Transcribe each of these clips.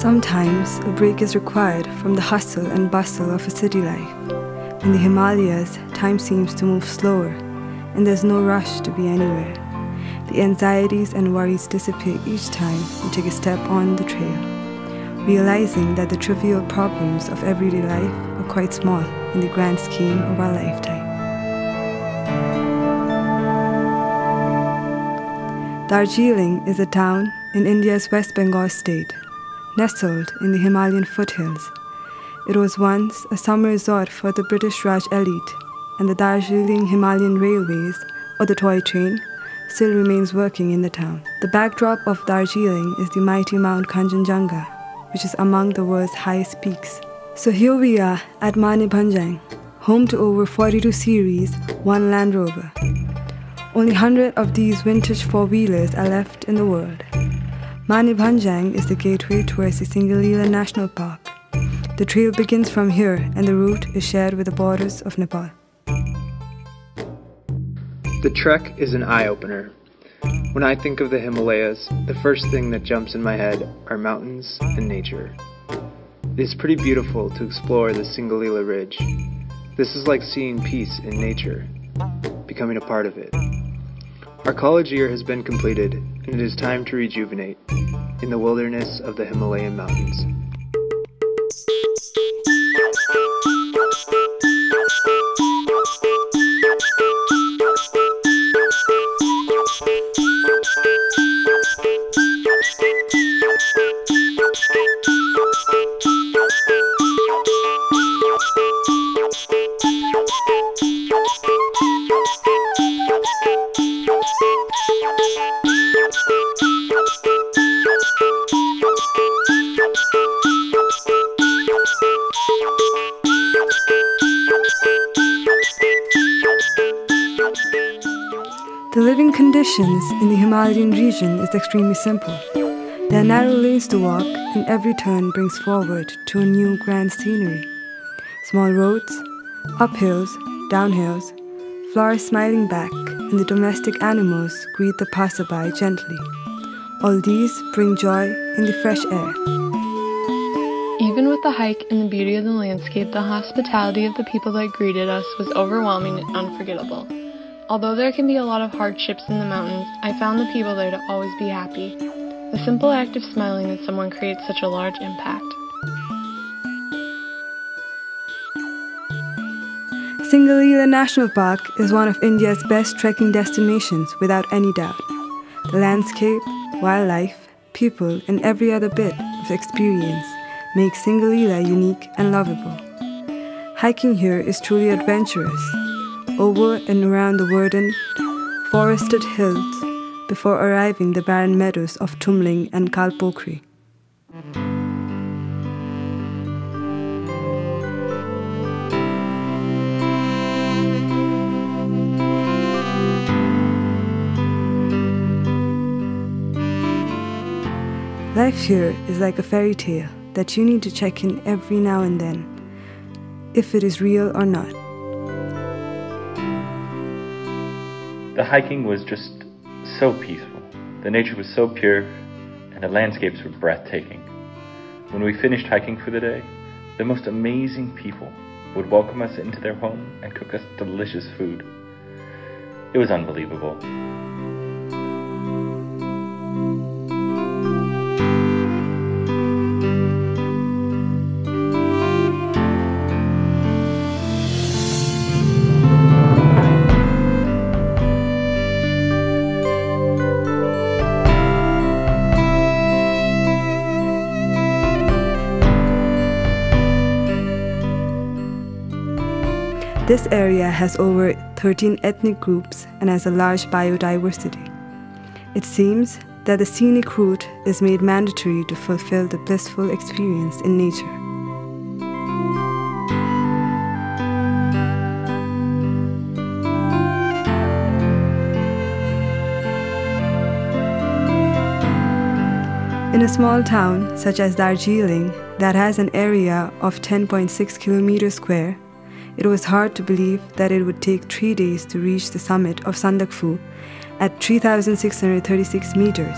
Sometimes a break is required from the hustle and bustle of a city life. In the Himalayas, time seems to move slower, and there's no rush to be anywhere. The anxieties and worries disappear each time you take a step on the trail, realizing that the trivial problems of everyday life are quite small in the grand scheme of our lifetime. Darjeeling is a town in India's West Bengal state, nestled in the Himalayan foothills. It was once a summer resort for the British Raj elite, and the Darjeeling Himalayan Railways, or the toy train, still remains working in the town. The backdrop of Darjeeling is the mighty Mount Kanchenjunga, which is among the world's highest peaks. So here we are at Mani Bhanjang, home to over 42 series, one Land Rover. Only 100 of these vintage four-wheelers are left in the world. Mani Bhanjang is the gateway towards the Singalila National Park. The trail begins from here and the route is shared with the borders of Nepal. The trek is an eye-opener. When I think of the Himalayas, the first thing that jumps in my head are mountains and nature. It is pretty beautiful to explore the Singalila Ridge. This is like seeing peace in nature, becoming a part of it. Our college year has been completed, and it is time to rejuvenate in the wilderness of the Himalayan mountains. The living conditions in the Himalayan region is extremely simple. There are narrow lanes to walk, and every turn brings forward to a new grand scenery. Small roads, uphills, downhills, flowers smiling back, and the domestic animals greet the passerby gently. All these bring joy in the fresh air. Even with the hike and the beauty of the landscape, the hospitality of the people that greeted us was overwhelming and unforgettable. Although there can be a lot of hardships in the mountains, I found the people there to always be happy. The simple act of smiling at someone creates such a large impact. Singalila National Park is one of India's best trekking destinations without any doubt. The landscape, wildlife, people, and every other bit of experience make Singalila unique and lovable. Hiking here is truly adventurous, over and around the verdant, forested hills before arriving the barren meadows of Tumling and Kalpokri. Life here is like a fairy tale that you need to check in every now and then, if it is real or not. The hiking was just so peaceful. The nature was so pure, and the landscapes were breathtaking. When we finished hiking for the day, the most amazing people would welcome us into their home and cook us delicious food. It was unbelievable. This area has over 13 ethnic groups and has a large biodiversity. It seems that the scenic route is made mandatory to fulfill the blissful experience in nature. In a small town such as Darjeeling that has an area of 10.6 kilometers square, it was hard to believe that it would take 3 days to reach the summit of Sandakphu at 3,636 meters.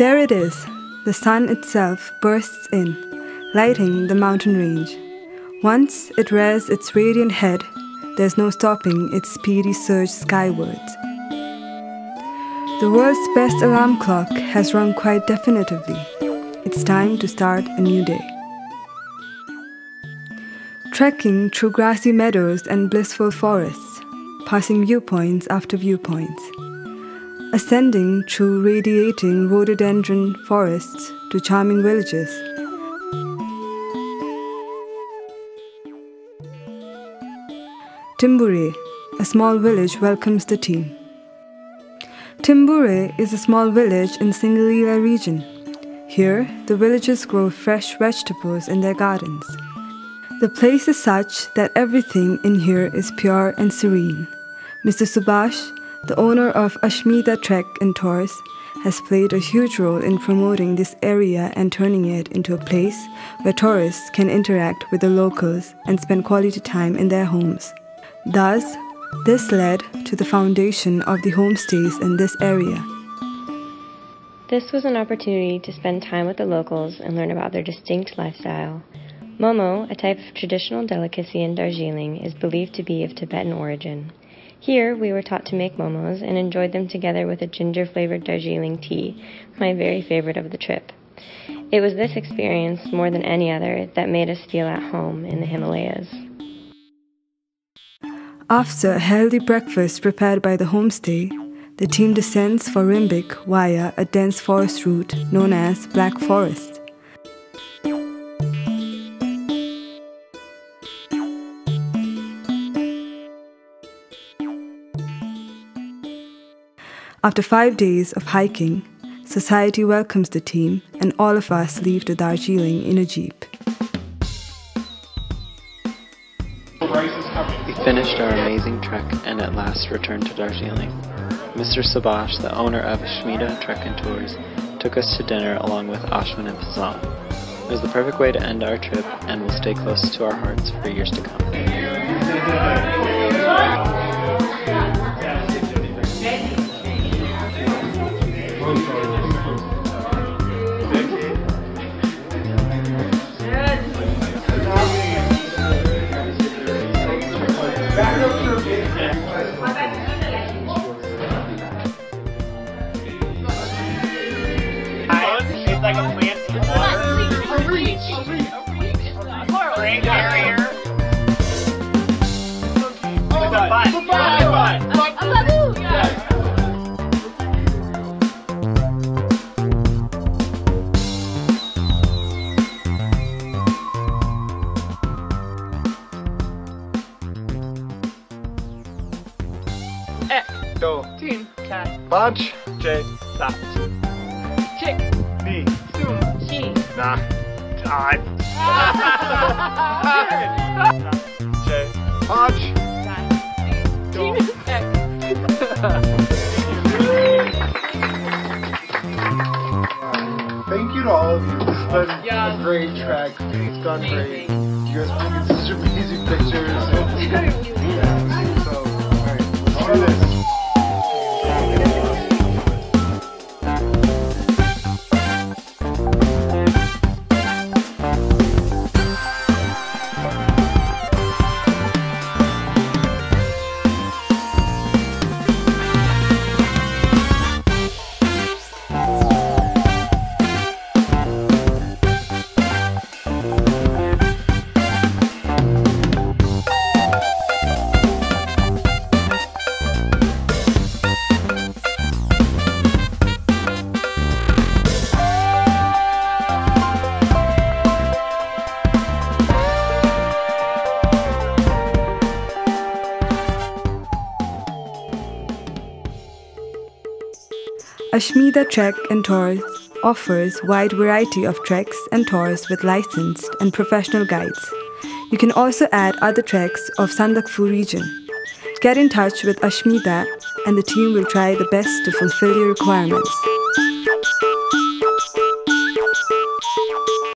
There it is. The sun itself bursts in, lighting the mountain range. Once it rears its radiant head, there's no stopping its speedy surge skywards. The world's best alarm clock has rung quite definitively. It's time to start a new day. Trekking through grassy meadows and blissful forests, passing viewpoints after viewpoints. Ascending through radiating rhododendron forests to charming villages. Timbure, a small village, welcomes the team. Timbure is a small village in Singalila region. Here, the villagers grow fresh vegetables in their gardens. The place is such that everything in here is pure and serene. Mr. Subhash, the owner of Ashmita Trek and Tours, has played a huge role in promoting this area and turning it into a place where tourists can interact with the locals and spend quality time in their homes. Thus, this led to the foundation of the homestays in this area. This was an opportunity to spend time with the locals and learn about their distinct lifestyle. Momo, a type of traditional delicacy in Darjeeling, is believed to be of Tibetan origin. Here, we were taught to make momos and enjoyed them together with a ginger-flavored Darjeeling tea, my very favorite of the trip. It was this experience, more than any other, that made us feel at home in the Himalayas. After a healthy breakfast prepared by the homestay, the team descends for Rimbik via a dense forest route known as Black Forest. After 5 days of hiking, society welcomes the team and all of us leave to Darjeeling in a jeep. We finished our amazing trek and at last returned to Darjeeling. Mr. Subhash, the owner of Ashmita Trek and Tours, took us to dinner along with Ashwin and Fazal. It was the perfect way to end our trip and will stay close to our hearts for years to come. It's like a plant in water. A reach. Brain barrier. It's a butt. A baboon. Do. Team. Cat. Bunch. J. Sat. Chick. Me. Soon. She. Nah. Todd. J. Bunch. Team. X. Thank you to all of you. This has been a great trek. It's gone great. You guys are taking such amazing pictures. So, alright, let's do this. Ashmita Trek and Tours offers wide variety of treks and tours with licensed and professional guides. You can also add other treks of Sandakphu region. Get in touch with Ashmita and the team will try the best to fulfill your requirements.